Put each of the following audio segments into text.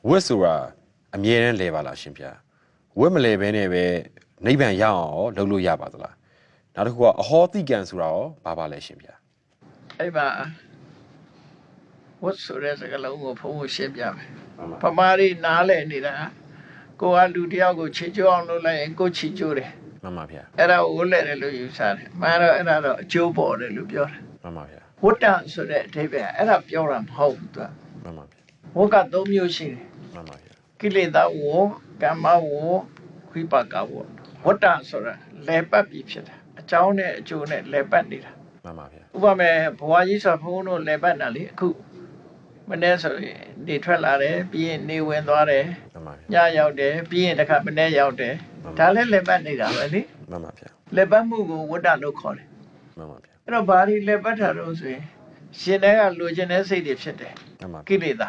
ဝတ်ဆိုတာအမြဲတမ်းလဲပါလားရှင်ဗျာဝတ်မလဲဘဲနဲ့ပဲနိဗ္ဗာန်ရအောင်လုပ်လို့ရပါသလားနောက်တစ်ခုကအဟောတိကံဆိုတာရောဘာပါလဲရှင်ဗျာအဲ့မှာဝတ်ဆိုတဲ့စကားလုံးကိုဖုံးဖို့ရှင်းပြမယ်ပမာရီနားလဲနေတာကိုကလူတယောက်ကိုချီကျိုးအောင်လုပ်လိုက်ရင်ကိုချီကျိုးတယ်မှန်ပါဗျာအဲ့ဒါကိုဝတ်လဲတယ်လို့ယူဆတယ်မှန်တော့အဲ့ဒါတော့အကျိုးပေါ်တယ်လို့ပြောတယ်မှန်ပါဗျာဝတ္တဆိုတဲ့အဓိပ္ပာယ်အဲ့ဒါပြောတာမဟုတ်ဘူးသူမှန်ပါဗျာဝတ်က၃မျိုးရှိတယ်မှန်ပါဗျာကိလေသာဝကမ္မဝဝိပါကဝဝတ္တဆိုတာလဲပတ်ပြီးဖြစ်တာအကြောင်းနဲ့အကျိုးနဲ့လဲပတ်နေတာမှန်ပါဗျာဥပမာဘဝကြီးဆိုဘုန်းတို့လဲပတ်တာလေအခုမနေ့ဆိုရင်နေထွက်လာတယ်ပြီးရင်နေဝင်သွားတယ်မှန်ပါဗျာညရောက်တယ်ပြီးရင်တစ်ခါမနေ့ရောက်တယ်ဒါလည်းလဲပတ်နေတာပဲလေမှန်ပါဗျာလဲပတ်မှုကိုဝတ္တလို့ခေါ်တယ်မှန်ပါဗျာအဲ့တော့ဘာဒီလဲပတ်တာတော့ဆိုရင်ရှင်တဲ့ကလိုချင်တဲ့စိတ်တွေဖြစ်တယ်မှန်ပါကိလေသာ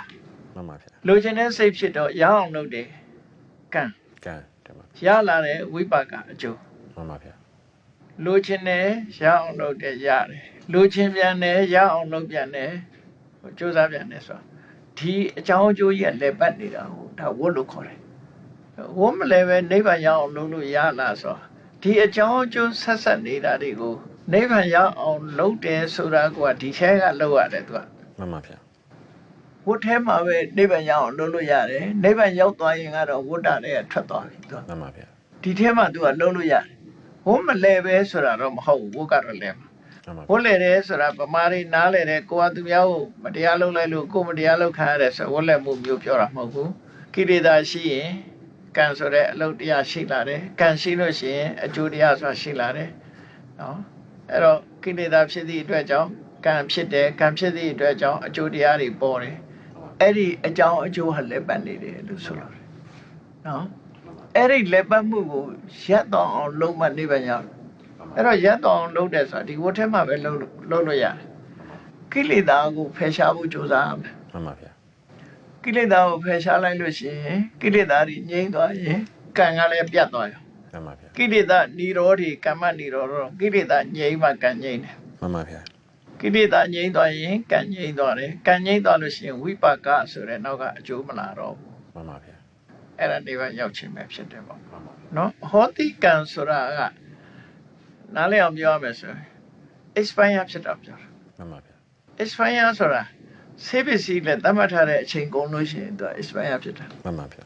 မှန်ပါဗျာလိုချင်တဲ့စိတ်ဖြစ်တော့ရအောင်လုပ်တယ်ကံကံတယ်ပါရလာတဲ့ဝိပါကအကျိုးမှန်ပါဗျာလိုချင်တယ်ရအောင်လုပ်တယ်ရတယ်လိုချင်ပြန်တယ်ရအောင်လုပ်ပြန်တယ်ကြိုးစားပြန်တယ်ဆိုတော့ဒီအကြောင်းအကျိုးကြီးကလည်းပတ်နေတာဟိုဒါဝတ်လို့ခေါ်တယ်ဝတ်မလဲပဲနိဗ္ဗာန်ရအောင်လုပ်လို့ရလားဆိုတော့ဒီအကြောင်းအကျိုးဆက်ဆက်နေတာတွေကိုနိဗ္ဗာန်ရအောင်လုပ်တယ်ဆိုတာကဒီထဲကလုပ်ရတယ်သူကမှန်ပါဗျာဝတ်ထဲမှာပဲနိဗ္ဗာန်ရအောင်လုပ်လို့ရတယ်နိဗ္ဗာန်ရောက်သွားရင်ကတော့ဝတ္တတွေကထွက်သွားပြီသူကမှန်ပါဗျာဒီထဲမှာသူကလုပ်လို့ရတယ်ဝတ်မလဲပဲဆိုတာတော့မဟုတ်ဘူးဝတ်ကတော့လဲမှာဝတ်လဲတယ်ဆိုတာဗမာတွေနားလဲတယ်ကိုကသူများကိုမတရားလုပ်လိုက်လို့ကိုမတရားလုပ်ခံရတယ်ဆိုဝတ်လဲမှုမျိုးပြောတာမဟုတ်ဘူးကိလေသာရှိရင်ကံဆိုတဲ့အလုပ်တရားရှိလာတယ်ကံရှိလို့ရှိရင်အကျိုးတရားဆိုတာရှိလာတယ်နော်အဲ့တော့ကိလေသာဖြစ်သည့်အတွက်ကြောင့်ကံဖြစ်တယ်ကံဖြစ်သည့်အတွက်ကြောင့်အကျိုးတရားတွေပေါ်တယ်အဲ့ဒီအကြောင်းအကျိုးဟာလက်ပတ်နေတယ်လို့ဆိုလို့တယ်နော်အဲ့ဒီလက်ပတ်မှုကိုရက်တော့အောင်လုံးမနေပါရအောင်အဲ့တော့ရက်တော့အောင်လုပ်တယ်ဆိုတာဒီဝတ်ထဲမှာပဲလုပ်လို့ရတယ်ကိလေသာကိုဖယ်ရှားဖို့ကြိုးစားရမယ်မှန်ပါဗျာကိလေသာကိုဖယ်ရှားလိုက်လို့ရှိရင်ကိလေသာတွေငြိမ်းသွားရင်ကံကလည်းပြတ်သွားရောမှန်ပါဗျာကိလေသာនិရောဓိကမ္မនិရောဓကိလေသာငြိမ်းမှကံငြိမ်းတယ်မှန်ပါဗျာကိလေသာငြိမ်းသွားရင်ကံငြိမ်းသွားတယ်ကံငြိမ်းသွားလို့ရှိရင်ဝိပါကဆိုတဲ့နောက်ကအကျိုးမလာတော့ဘူးမှန်ပါဗျာအဲ့ဒါနိဗ္ဗာန်ရောက်ခြင်းပဲဖြစ်တယ်ပေါ့နော်ဟောတိကံဆိုတာကနားလည်အောင်ပြောရမယ်ဆိုရင် expire ဖြစ်တာပြောတာမှန်ပါဗျာ expire ဆိုတာဆေးပစ္စည်းနဲ့သတ်မှတ်ထားတဲ့အချိန်ကုန်လို့ရှိရင်သူ expire ဖြစ်တာမှန်ပါဗျာ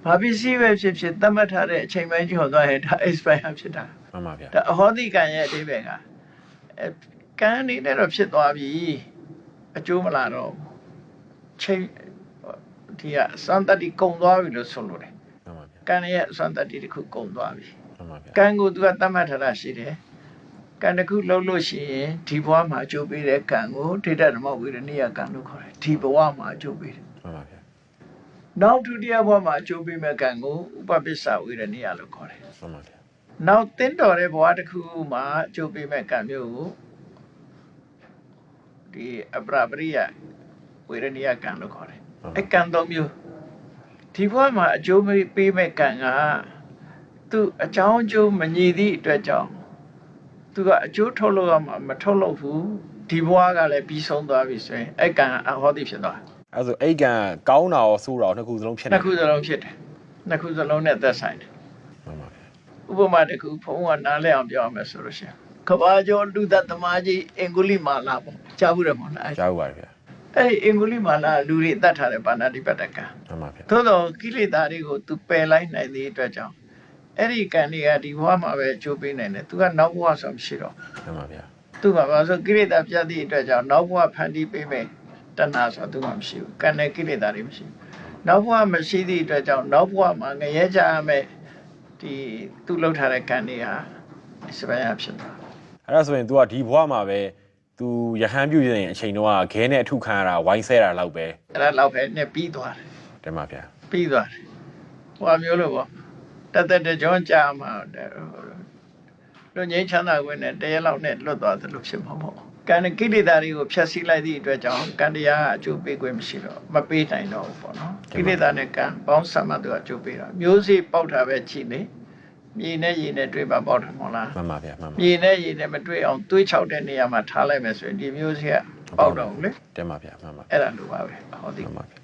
ဘာပစ္စည်းပဲဖြစ်ဖြစ်သတ်မှတ်ထားတဲ့အချိန်ပိုင်းကျော်သွားရင်ဒါ expire ဖြစ်တာမှန်ပါဗျာဒါအဟောတိကံရဲ့အဓိပ္ပာယ်ကကံအနေနဲ့တော့ဖြစ်သွားပြီအကျိုးမလာတော့ချိန်ဒီကစံတတိကုံသွားပြီလို့ဆိုလို့တယ်မှန်ပါဗျာကံရဲ့စံတတိတစ်ခုကုံသွားပြီမှန်ပါဗျာကံကိုသူကသတ်မှတ်ထားတာရှိတယ်ကံတစ်ခုလုံးလို့ရှိရင်ဒီဘဝမှာအကျိုးပေးတဲ့ကံကိုဒိဋ္ဌဓမ္မဝိရဏိယကံလို့ခေါ်တယ်ဒီဘဝမှာအကျိုးပေးတယ်မှန်ပါဗျာနောက်ဒုတိယဘဝမှာအကျိုးပေးမဲ့ကံကိုဥပပိစ္ဆဝိရဏိယလို့ခေါ်တယ်မှန်ပါဗျာနောက်တင်းတော်တဲ့ဘဝတစ်ခုမှာအကျိုးပေးမဲ့ကံမျိုးကိုဒီအပရပရိယဝိရဏိယကံလို့ခေါ်တယ်အဲကံသုံးမျိုးဒီဘဝမှာအကျိုးပေးမဲ့ကံကသူအကြောင်းအကျိုးမညီသည့်အတွက်ကြောင့်သူကအကျိုးထုတ်လို့ရမှာမထုတ်လို့ဘူးဒီဘဝကလည်းပြီးဆုံးသွားပြီဆိုရင်အဲ့ကံအဟောတိဖြစ်သွားအဲ့ဆိုအဲ့ကံကောင်းတာရောဆိုးတာရောနှစ်ခုစလုံးဖြစ်နေနှစ်ခုစလုံးဖြစ်တယ်နှစ်ခုစလုံးနဲ့သက်ဆိုင်တယ်မှန်ပါဗျာဥပမာတစ်ခုဘုန်းကနားလည်အောင်ပြောရမယ်ဆိုလို့ရှိရင်ကဘာကျော်လူသက်သမားကြီးအင်္ဂုလိမာလာပေါ့ကြားဘူးတယ်မဟုတ်လားကြားဘူးပါဗျာအဲ့အင်္ဂုလိမာလာလူတွေတတ်ထားတဲ့ပါဏာတိပတ္တကံမှန်ပါဗျာသို့တော့ကိလေသာတွေကိုသူပယ်လိုက်နိုင်တဲ့အတွက်ကြောင့်အဲ့ဒီကံတွေကဒီဘဝမှာပဲအကျိုးပေးနိုင်တယ်သူကနောက်ဘဝဆိုမရှိတော့မှန်ပါဗျာသူကဘာလို့ကိလေသာပြတ်သည့်အတွက်ကြောင့်နောက်ဘဝဖန်တီးပေးမယ်တဏှာဆိုသူမှမရှိဘူးကံနဲ့ကိလေသာတွေမရှိဘူးနောက်ဘဝမရှိသည့်အတွက်ကြောင့်နောက်ဘဝမှာငရဲကြရမယ်ဒီသူလှုပ်ထားတဲ့ကံတွေဟာစပယ်ရဖြစ်သွားအဲ့ဒါဆိုရင် तू ကဒီဘဝမှာပဲ तू ရဟန်းပြုရင်အချိန်တော့ခဲနဲ့အထုခံရတာဝိုင်းဆဲတာလောက်ပဲအဲ့ဒါလောက်ပဲနဲ့ပြီးသွားတယ်တင်ပါဗျာပြီးသွားတယ်ဟိုမျိုးလို့ပေါ့တကြောင်းကြာမှာလူငိမ့်ချမ်းသာခွင့်နဲ့တရားလောက်နဲ့လွတ်သွားသလိုဖြစ်မှာပေါ့ကံကိလေသာတွေကိုဖျက်ဆီးလိုက်သည့်အတွက်ကြောင့်ကံတရားအကျိုးပေးခွင့်မရှိတော့မပေးနိုင်တော့ဘူးပေါ့နော်ကိလေသာနဲ့ကံပေါင်းစပ်မှသူအကျိုးပေးတာမျိုးစေ့ပေါက်တာပဲကြည့်နေမြေနဲ့ရေနဲ့တွေ့ပါပေါက်တယ်မဟုတ်လားမှန်ပါဗျာမှန်ပါမြေနဲ့ရေနဲ့မတွေ့အောင်တွေးချောက်တဲ့နေရာမှာထားလိုက်မယ်ဆိုရင်ဒီမျိုးစေ့ကပေါက်တော့ဘူးလေတင်ပါဗျာမှန်ပါအဲ့ဒါလိုပါပဲဟောဒီမှန်ပါဗျာ